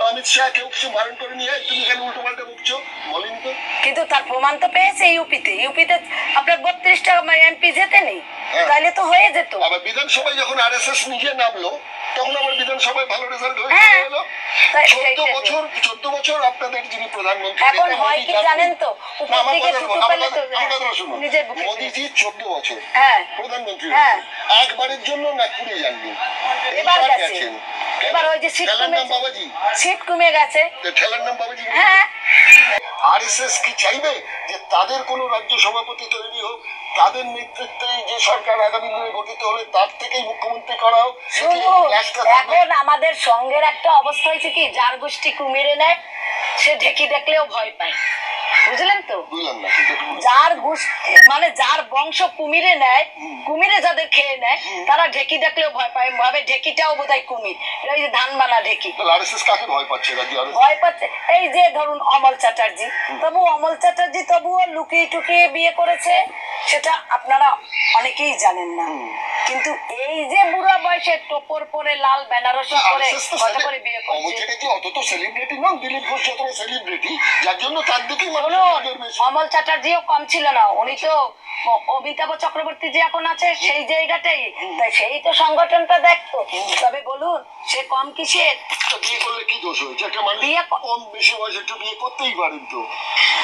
অমিত শাহ কেউ কিছু বারণ করে নিয়ে তুমি কেন উল্টো পাল্টা বকছো, বলেন তো। কিন্তু তার প্রমাণ তো পেয়েছে ইউপিতে আপনার 32টা এমপি যেতে নেই, তাইলে তো হয়ে যেত। আবার বিধানসভায় যখন আরএসএস নিজে নামলো তখন আবার বিধানসভায় ভালো রেজাল্ট হ্যাঁ। হলো। তাই 14 বছর আপনাদের যিনি প্রধানমন্ত্রী এখন নেতা হয় মোদি কি জানেন। জানেন তো, না, উপর আমার থেকে কথা থুতু বলুন, পেলে তো আমার কথা শুনুন। নিজের বুকে মোদিজি 14 বছর হ্যাঁ প্রধানমন্ত্রী হ্যাঁ। একবারের জন্য নাগপুরে যাননি, এবার এইবার গেছে। গেছেন। এবার ওই যে ঠেলার নাম বাবাজি, সিট কমে গেছে। ঠেলার নাম বাবাজি। হ্যাঁ, আরএসএস কি চাইবে যে তাদের কোনো রাজ্য সভাপতি তৈরি হোক, তাদের নেতৃত্বে যে সরকার আগামী দিনে গঠিত হলে তার থেকেই মুখ্যমন্ত্রী করা হোক? শুনুন, এখন আমাদের সঙ্গের একটা অবস্থা হয়েছে কি, যার গোষ্ঠী কুমিরে নেয় সে ঢেকি দেখলেও ভয় পায়, বুঝলেন তো। বুঝলাম না। যার গোষ্ঠী মানে যার বংশ কুমিরে নেয়, কুমিরে যাদের খেয়ে নেয় তারা ঢেকি দেখলেও ভয় পায়, ভাবে ঢেকিটাও বোধহয় কুমির, ওই যে ধান বানা ঢেকি। আরএসএস কাকে ভয় পাচ্ছে রাজ্যে? ভয় পাচ্ছে এই যে ধরুন অমল চ্যাটার্জি, অমল চ্যাটার্জি তবুও লুকিয়ে টুকিয়ে বিয়ে করেছে, সেটা আপনারা অনেকেই জানেন না। কিন্তু এই যে বুড়া বয়সে টোপর পরে লাল বেনারসি পরে কত করে বিয়ে করছে। অত তো সেলিব্রিটি নন, দিলীপ ঘোষ যতটা সেলিব্রিটি, যার জন্য তার দিকেই মানুষ নজর বেশি। অমল চ্যাটার্জিও কম ছিল না, উনি তো অমিতাভ চক্রবর্তী যে এখন আছে সেই জায়গাটাই, তাই সেই তো সংগঠনটা দেখতো। তবে বলুন সে কম কিসের? তো বিয়ে করলে কি দোষ হয়েছে? একটা মানুষ বিয়ে কম বেশি বয়সে একটু বিয়ে করতেই পারেন তো।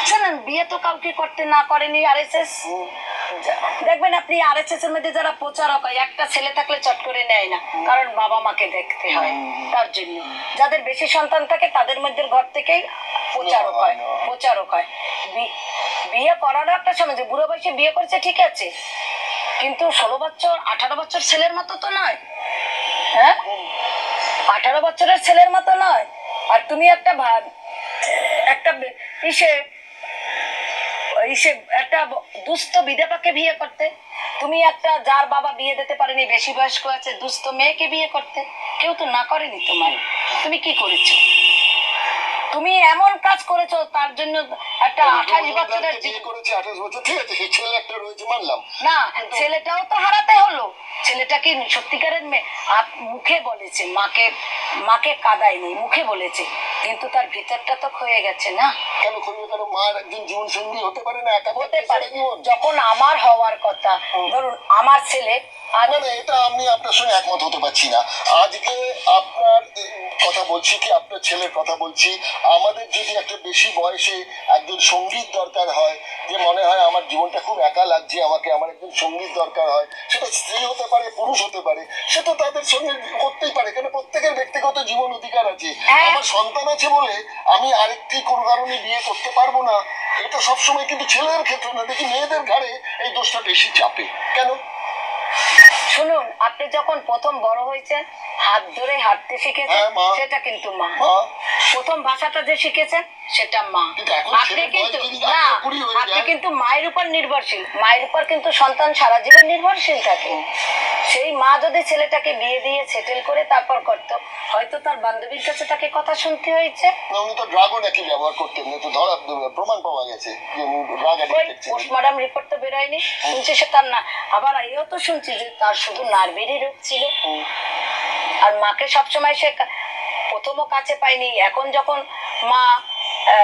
শুনুন, বিয়ে তো কাউকে করতে না করেনি আরএসএস। দেখবেন আপনি আরএসএস এর মধ্যে যারা প্রচারক হয়, একটা ছেলে থাকলে চট করে নেয় না, কারণ বাবা মাকে দেখতে হয়। তার জন্য যাদের বেশি সন্তান থাকে তাদের মধ্যে ঘর থেকেই প্রচারক হয়। বিয়ে করারও একটা সময়, যে বুড়ো বয়সে বিয়ে করেছে ঠিক আছে, কিন্তু 16 বছর 18 বছর ছেলের মতো তো নয়। হ্যাঁ, 18 বছরের ছেলের মতো নয়। আর তুমি একটা একটা দুস্থ বিধবাকে বিয়ে করতে, তুমি একটা যার বাবা বিয়ে দিতে পারেনি, বেশি বয়স্ক আছে, দুস্থ মেয়েকে বিয়ে করতে, কেউ তো না করেনি তোমার। তুমি কি করেছো? তুমি এমন কাজ করেছো, তার জন্য একটা 28 বছরের বিয়ে করেছে, 28 বছর ঠিক আছে, সেই ছেলে একটা রয়েছে মানলাম না, ছেলেটাও তো হারাতে হলো। ছেলেটা কি সত্যিকারের মেয়ে? মুখে বলেছে, মাকে কাদায়নি, মুখে বলেছে, কিন্তু তার ভিতরটা তো ক্ষয়ে গেছে না। কেন ক্ষয়ে? কেন মার একজন জীবন সঙ্গী হতে পারে না? হতে পারে। যখন আমার হওয়ার কথা, ধরুন আমার ছেলে, মানে এটা আমি আপনার সঙ্গে একমত হতে পারছি না। আজকে আপনার কথা বলছি কি আপনার ছেলের কথা বলছি, আমাদের যদি একটা বেশি বয়সে একজন সঙ্গীত দরকার হয়, যে মনে হয় আমার জীবনটা খুব একা লাগছে, আমাকে আমার একজন সঙ্গীত দরকার হয়, সেটা স্ত্রী হতে পারে, পুরুষ হতে পারে, সে তো তাদের সঙ্গে করতেই পারে। কেন? প্রত্যেকের ব্যক্তিগত জীবন অধিকার আছে। আমার সন্তান আছে বলে আমি আরেকটি কোনো কারণে বিয়ে করতে পারবো না, এটা সবসময় কিন্তু ছেলেদের ক্ষেত্রে না, দেখি মেয়েদের ঘাড়ে এই দোষটা বেশি চাপে। কেন? শুনুন, আপনি যখন প্রথম বড় হয়েছেন, হাত ধরে হাঁটতে শিখেছেন, হ্যাঁ, মা। সেটা কিন্তু মা। মা। প্রথম ভাষাটা যে শিখেছেন সেটা মা। কিন্তু এখন আপনি ছেলের কিন্তু বয়স যদি না, 18-20 হয়ে আপনি যায়। কিন্তু মায়ের উপর নির্ভরশীল। মায়ের উপর কিন্তু সন্তান সারা জীবন নির্ভরশীল থাকে। সেই মা যদি ছেলেটাকে বিয়ে দিয়ে সেটেল করে তারপর করতো, হয়তো তার বান্ধবীর কাছে তাকে কথা শুনতে হয়েছে। না, উনি তো ড্রাগও নাকি ব্যবহার করতেন, তো ধরা প্রমাণ পাওয়া গেছে যে উনি ড্রাগ ওই অ্যাডিক্টেড ছিলেন। পোস্টমর্টম রিপোর্ট তো বেরোয়নি, শুনছি সে তার না। আবার এও তো শুনছি যে তার শুধু নার্ভেরই রোগ ছিল। আর মাকে সবসময় সে প্রথমও কাছে পায়নি, এখন যখন মা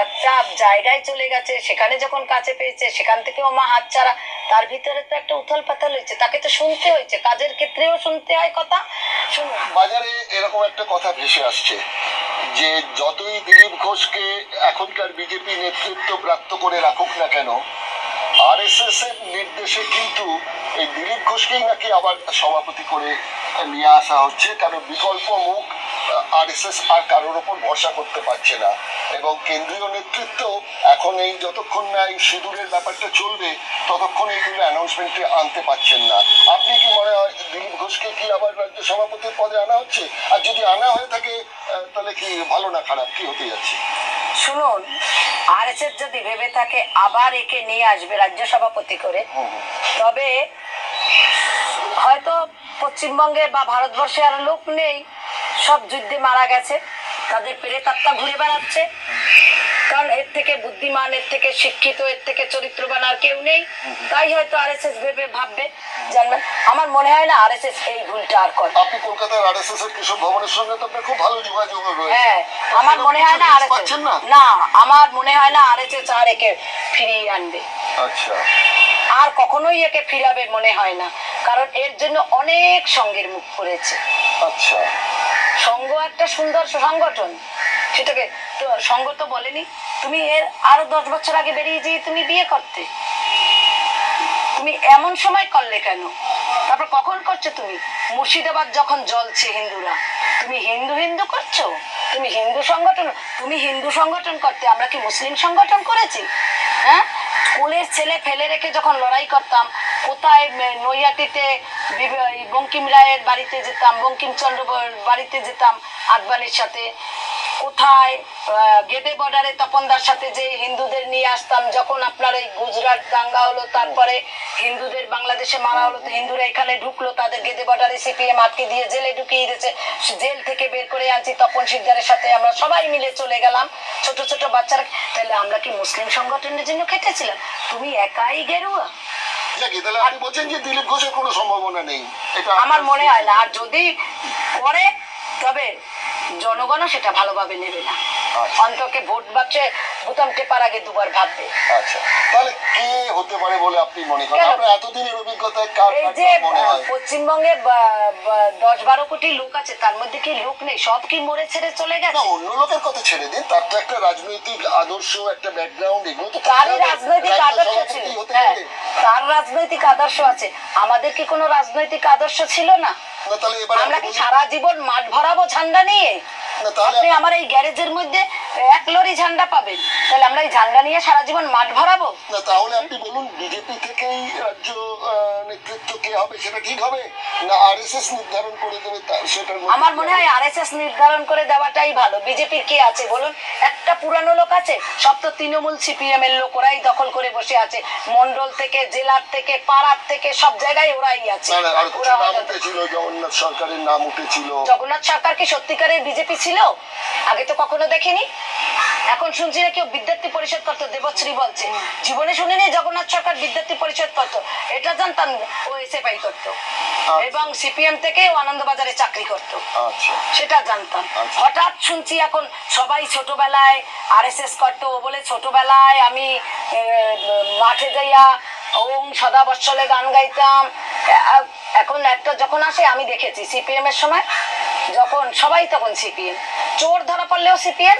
একটা জায়গায় চলে গেছে, সেখানে যখন কাছে পেয়েছে, সেখান থেকেও মা হাতছাড়া। তার ভিতরে তো একটা উথল পাথল হয়েছে, তাকে তো শুনতে হয়েছে, কাজের ক্ষেত্রেও শুনতে হয় কথা। শুনুন, বাজারে এরকম একটা কথা ভেসে আসছে যে যতই দিলীপ ঘোষকে এখনকার বিজেপি নেতৃত্ব প্রাপ্ত করে রাখুক না কেন, আরএসএস এর নির্দেশে কিন্তু এই দিলীপ ঘোষকেই নাকি আবার সভাপতি করে নিয়ে আসা হচ্ছে, কারণ বিকল্প মুখ আরএসএস আর কারোর ওপর ভরসা করতে পারছে না। এবং কেন্দ্রীয় নেতৃত্ব এখন এই যতক্ষণ না এই সিঁদুরের ব্যাপারটা চলবে ততক্ষণ এইগুলো অ্যানাউন্সমেন্টে আনতে পারছেন না। আপনি কি মনে হয় দিলীপ ঘোষকে কি আবার রাজ্য সভাপতির পদে আনা হচ্ছে? আর যদি আনা হয়ে থাকে তাহলে কি ভালো না খারাপ, কি হতে যাচ্ছে? শুনুন, আরএসএস যদি ভেবে থাকে আবার একে নিয়ে আসবে রাজ্য সভাপতি করে, তবে হয়তো পশ্চিমবঙ্গে বা ভারতবর্ষে আর লোক নেই, সব যুদ্ধে মারা গেছে, তাদের প্রেতাত্মা ঘুরে বেড়াচ্ছে। কারণ এর থেকে বুদ্ধিমান, এর থেকে শিক্ষিত, এর থেকে চরিত্রবান আর কেউ নেই। তাই হয়তো আরএসএস ভেবে ভাববে, জানবেন আমার মনে হয় না আরএসএস এই ভুলটা আর করে। আপনি কলকাতার আরএসএস এর কৃষক ভবনের সঙ্গে তো আপনার খুব ভালো যোগাযোগ রয়েছে। হ্যাঁ, আমার মনে হয় না আরএসএস, পাচ্ছেন না? না আমার মনে হয় না আরএসএস আর একে ফিরিয়ে আনবে। আচ্ছা, আর কখনোই একে ফিরাবে মনে হয় না, কারণ এর জন্য অনেক সঙ্গের মুখ পড়েছে। আচ্ছা, সঙ্গ একটা সুন্দর সংগঠন, সেটাকে তো সঙ্গ তো বলেনি। তুমি এর আরো 10 বছর আগে বেরিয়ে যেয়ে তুমি বিয়ে করতে, তুমি এমন সময় করলে কেন? তারপর কখন করছো তুমি? মুর্শিদাবাদ যখন জ্বলছে হিন্দুরা, তুমি হিন্দু হিন্দু করছো? তুমি হিন্দু সংগঠন, তুমি হিন্দু সংগঠন করতে, আমরা কি মুসলিম সংগঠন করেছি? হ্যাঁ, স্কুলের ছেলে ফেলে রেখে যখন লড়াই করতাম, কোথায় নৈয়াটিতে বঙ্কিম রায়ের বাড়িতে যেতাম, বঙ্কিমচন্দ্র বাড়িতে যেতাম আদবানির সাথে, কোথায় গেদে বর্ডারে তপনদার সাথে যে হিন্দুদের নিয়ে আসতাম, যখন আপনার এই গুজরাট দাঙ্গা হলো, তারপরে হিন্দুদের বাংলাদেশে মারা হলো, তো হিন্দুরা এখানে ঢুকলো, তাদের গেদে বর্ডারে সিপিএম আটকে দিয়ে জেলে ঢুকিয়ে দিয়েছে, জেল থেকে বের করে আনছি তপন শিকদারের সাথে, আমরা সবাই মিলে চলে গেলাম, ছোট ছোট বাচ্চারা। তাহলে আমরা কি মুসলিম সংগঠনের জন্য খেটেছিলাম? তুমি একাই গেরুয়া। তাহলে আপনি বলছেন যে দিলীপ ঘোষের কোনো সম্ভাবনা নেই? এটা আমার মনে হয় না, আর যদি করে তবে জনগণও সেটা ভালোভাবে নেবে না। অন্তকে ভোট বাক্সে বোতাম টেপার আগে দুবার ভাববে। আচ্ছা, তাহলে কে হতে পারে বলে আপনি মনে করেন? আপনার এতদিনের অভিজ্ঞতায় কার এই যে মনে হয়? পশ্চিমবঙ্গে 10-12 কোটি লোক আছে, তার মধ্যে কি লোক নেই? সব কি মরে ছেড়ে চলে না, গেছে? অন্য লোকের কথা ছেড়ে দিন, তার তো একটা রাজনৈতিক আদর্শ, একটা ব্যাকগ্রাউন্ড, এগুলো তো তারই রাজনৈতিক আদর্শ ছিল। হ্যাঁ, তার রাজনৈতিক আদর্শ আছে। আমাদের কি কোনো রাজনৈতিক আদর্শ ছিল না? না, তাহলে এবার আমরা কি সারা জীবন মাঠ ভরাবো ঝান্ডা নিয়ে? না, তাহলে আপনি আমার এই গ্যারেজের মধ্যে 1 লরি ঝান্ডা পাবেন, তাহলে আমরা এই ঝান্ডা নিয়ে সারা জীবন মাঠ ভরাবো? না, তাহলে আপনি বলুন, বিজেপি থেকেই রাজ্য নেতৃত্ব কে হবে সেটা ঠিক হবে, না আরএসএস নির্ধারণ করে দেবে সেটার মধ্যে? আমার মনে হয় আরএসএস নির্ধারণ করে দেওয়াটাই ভালো। বিজেপির কে আছে বলুন? একটা পুরানো লোক আছে? সব তো তৃণমূল সিপিএম এর লোক, ওরাই দখল করে বসে আছে। মন্ডল থেকে, জেলার থেকে, পাড়ার থেকে, সব জায়গায় ওরাই আছে। না, আর কিছু নাম উঠেছিল, জগন্নাথ সরকারের নাম উঠেছিল। জগন্নাথ সরকার কি সত্যিকারের বিজেপি ছিল? আগে তো কখনো দেখিনি। এখন শুনছি না কেউ বিদ্যার্থী পরিষদ করতো, দেবশ্রী বলছে। জীবনে শুনিনি জগন্নাথ সরকার বিদ্যার্থী পরিষদ করতো। এটা জানতাম ও এসএফআই করতো, এবং সিপিএম থেকে ও আনন্দবাজারে চাকরি করতো, আচ্ছা, সেটা জানতাম। আচ্ছা। হঠাৎ শুনছি এখন সবাই ছোটবেলায় আরএসএস করতো, ও বলে ছোটবেলায় আমি মাঠে যাইয়া ওম সদা বৎসলে গান গাইতাম। এখন একটা যখন আসে, আমি দেখেছি সিপিএম এর সময় যখন সবাই তখন সিপিএম, চোর ধরা পড়লেও সিপিএম,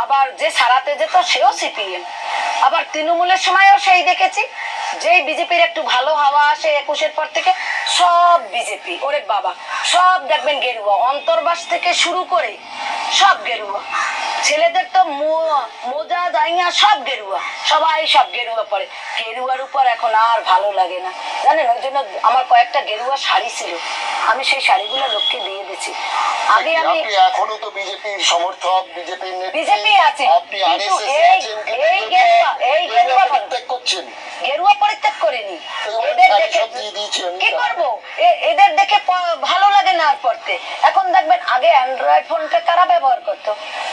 আবার যে সারাতে যেত সেও সিপিএম, আবার তৃণমূলের সময়ও সেই দেখেছি। যেই বিজেপির একটু ভালো হাওয়া আসে 21-এর পর থেকে, সব বিজেপি। ওরে বাবা, সব দেখবেন গেরুয়া, অন্তর্বাস থেকে শুরু করে সব গেরুয়া। ছেলেদের তো মোজা দাইয়া সব গেরুয়া, সবাই সব গেরুয়া পরে। গেরুয়ার উপর এখন আর ভালো লাগে না, জানেন? ওই জন্য আমার কয়েকটা গেরুয়া শাড়ি ছিল, আমি সেই শাড়িগুলো লোককে দিয়ে দিচ্ছি। আগে আমি এখনো তো বিজেপির সমর্থক, বিজেপি আছে, আপনি কিন্তু আরএসএস এই গেরুয়া প্রত্যেক করছেন। গেরুয়া পরিত্যাগ করিনি। এদের দেখে কি করবো? এদের দেখে ভালো লাগে না আর পড়তে। এখন দেখবেন, আগে অ্যান্ড্রয়েড ফোনটা কারা ব্যবহার করতো?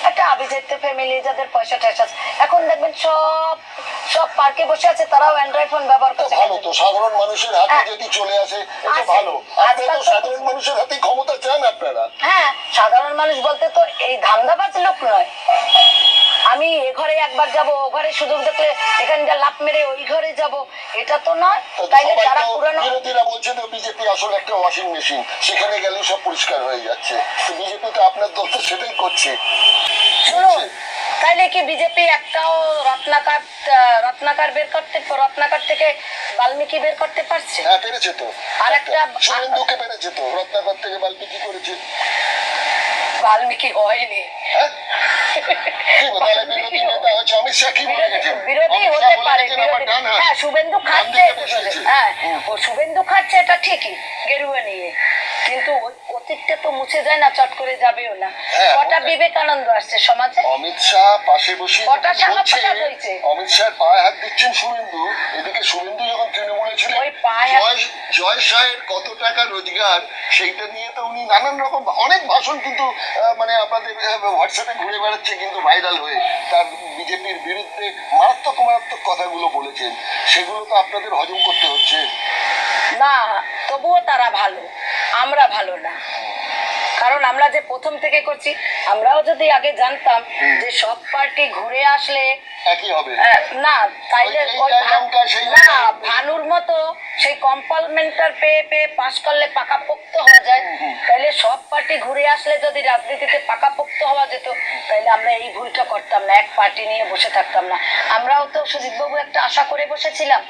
একটা আভিজাত্য ফ্যামিলি, যাদের পয়সা টয়সা, এখন দেখবেন সব সব পার্কে বসে আছে, তারাও অ্যান্ড্রয়েড ফোন ব্যবহার করছে। ভালো তো, সাধারণ মানুষের হাতে যদি চলে আসে এটা ভালো। আপনারা তো সাধারণ মানুষের হাতে ক্ষমতা চান আপনারা। হ্যাঁ, সাধারণ মানুষ বলতে তো এই ধান্দাবাজ লোক নয়। আমি এ ঘরে একবার যাব, ও ঘরে সুযোগ দেখলে এখানে যা লাভ মেরে ওই ঘরে যাব, এটা তো নয়। তাইলে যারা পুরানো বিরোধীরা বলছে তো বিজেপি আসলে একটা ওয়াশিং মেশিন, সেখানে গেলেই সব পরিষ্কার হয়ে যাচ্ছে। তো বিজেপি তো আপনার দল তো সেটাই করছে। শুনুন, তাইলে কি বিজেপি একটাও রত্নাকার বের করতে, রত্নাকার থেকে বাল্মীকি বের করতে পারছে? হ্যাঁ, পেরেছে তো। আর একটা শুভেন্দুকে পেরেছে তো, রত্নাকর থেকে বাল্মীকি করেছে। বাল্মীকি হয়নি। হ্যাঁ, বিরোধী নেতা হচ্ছে অমিত শাহ, কি বলে গেছেন? বিরোধী হতে পারে, হ্যাঁ, শুভেন্দু খাচ্ছে, হ্যাঁ ও শুভেন্দু খাচ্ছে, এটা ঠিকই গেরুয়া নিয়ে, কিন্তু অতীতটা তো মুছে যায় না, চট করে যাবেও না। কটা বিবেকানন্দ আসছে সমাজে, অমিত শাহ পাশে বসে কটা শাখা হয়েছে। অমিত শাহ পায়ে হাত দিচ্ছেন শুভেন্দু, এদিকে শুভেন্দু যখন তৃণমূলে ছিল ওই পায় জয় শাহের কত টাকা রোজগার সেইটা নিয়ে তো উনি নানান রকম অনেক ভাষণ কিন্তু মানে আপনাদের হোয়াটসঅ্যাপে ঘুরে বেড়াচ্ছে কিন্তু ভাইরাল হয়ে, তার বিজেপির বিরুদ্ধে মারাত্মক মারাত্মক কথাগুলো বলেছেন, সেগুলো তো আপনাদের হজম করতে হচ্ছে। না, তবুও তারা ভালো, আমরা ভালো না। কারণ আমরা যে প্রথম থেকে করছি, আমরাও যদি আগে জানতাম যে সব পার্টি ঘুরে আসলে একই হবে না, তাইলে না ভানুর মতো সেই কম্পার্টমেন্টার পেয়ে পেয়ে পাশ করলে পাকাপোক্ত হওয়া যায়, তাইলে সব পার্টি ঘুরে আসলে যদি রাজনীতিতে পাকাপোক্ত হওয়া যেত, তাইলে আমরা এই ভুলটা করতাম না, এক পার্টি নিয়ে বসে থাকতাম না। আমরাও তো সুজিতবাবু একটা আশা করে বসেছিলাম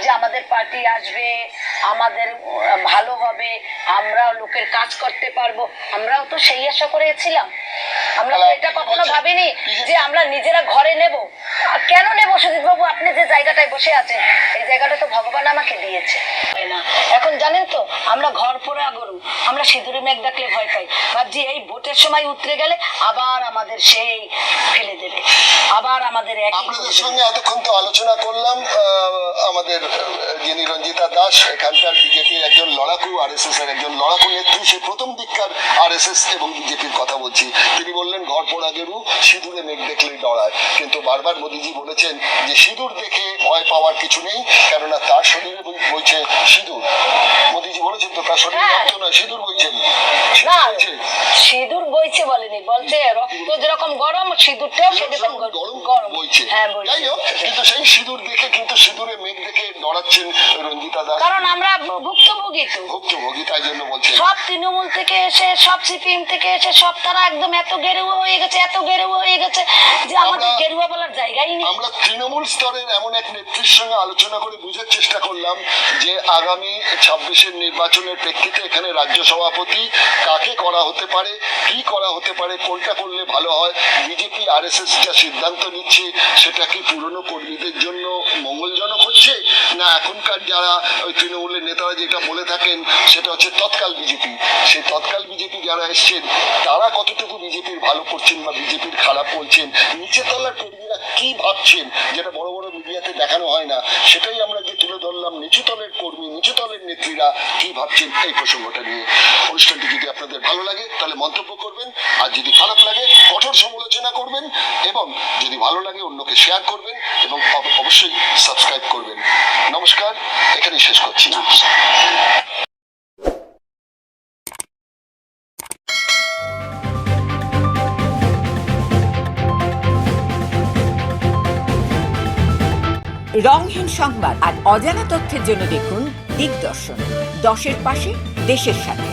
যে আমাদের পার্টি আসবে, আমাদের ভালো হবে, আমরাও লোকের কাজ করতে পারবো, আমরাও তো সেই আশা করেছিলাম। আমরা তো এটা কখনো ভাবিনি যে আমরা নিজেরা ঘরে নেব। কেন নেব সুজিত বাবু? আপনি যে জায়গাটায় বসে আছেন, এই জায়গাটা তো ভগবান আমাকে দিয়েছে। এখন জানেন তো, আমরা ঘর পোড়া গরু, আমরা সিঁদুরে মেঘ দেখলে ভয় পাই, ভাবছি এই ভোটের সময় উতরে গেলে আবার আমাদের সেই ফেলে দেবে, আবার আমাদের আপনাদের সঙ্গে এতক্ষণ তো আলোচনা করলাম। আমাদের যিনি রঞ্জিতা দাস, এখানকার বিজেপির একজন লড়াকু, আরএসএস এর একজন লড়াকু নেত্রী, সে প্রথম দিককার আরএসএস এবং বিজেপির কথা বলছি। তিনি বললেন ঘর পোড়া গরু সিঁদুরে মেঘ দেখলেই ডরায়, কিন্তু বারবার মোদিজি বলেছেন যে সিঁদুর দেখে ভয় পাওয়ার কিছু নেই, কেননা তার শরীরে বইছে সিঁদুর। মোদিজি বলেছেন তো তার শরীরে রক্ত নয়, সিঁদুর বইছেন। না, সিঁদুর বইছে বলেনি, বলছে রক্ত যেরকম গরম, সিঁদুরটাও সেরকম গরম বইছে। যাই হোক, কিন্তু সেই সিঁদুর দেখে কিন্তু সিঁদুরে মেঘ দেখে ডরাচ্ছেন রঞ্জিতা দাস। কারণ আমরা ভুক্তভোগী, তো ভুক্তভোগী, তাই জন্য বলছেন সব তৃণমূল থেকে এসে, সব সিপিএম থেকে এসে, সব তারা একদম এত গেরুয়া হয়ে গেছে, এত গেরুয়া হয়ে গেছে যে আমাদের গেরুয়া বলার জায়গাই নেই। আমরা তৃণমূল স্তরের এমন এক নেত্রীর সঙ্গে আলোচনা করে বুঝার চেষ্টা করলাম যে আগামী 26-এর নির্বাচনের প্রেক্ষিতে এখানে রাজ্য সভাপতি কাকে করা হতে পারে, কি করা হতে পারে, কোনটা করলে ভালো হয়। বিজেপি আরএসএস যা সিদ্ধান্ত নিচ্ছে সেটা কি পুরনো কর্মীদের জন্য মঙ্গলজনক হচ্ছে, না এখনকার যারা ওই তৃণমূলের নেতারা যেটা বলে থাকেন সেটা হচ্ছে তৎকাল বিজেপি, সেই তৎকাল বিজেপি যারা এসছেন তারা কতটুকু বিজেপির ভালো করছেন বা বিজেপির খারাপ করছেন, নিচে তলার কর্মীরা কি ভাবছেন, যেটা বড় বড় মিডিয়াতে দেখানো হয় না, সেটাই আমরা যে তুলে ধরলাম। নিচু তলের কর্মী, নিচু তলের নেত্রীরা কি ভাবছেন এই প্রসঙ্গটা নিয়ে। অনুষ্ঠানটি যদি আপনাদের ভালো লাগে তাহলে মন্তব্য করবেন, আর যদি খারাপ লাগে কঠোর সমালোচনা করবেন, এবং যদি ভালো লাগে অন্যকে শেয়ার করবেন, এবং অবশ্যই সাবস্ক্রাইব করবেন। নমস্কার, এখানেই শেষ করছি। রংহীন সংবাদ আর অজানা তথ্যের জন্য দেখুন দিগদর্শন, 10-এর পাশে, দেশের সাথে।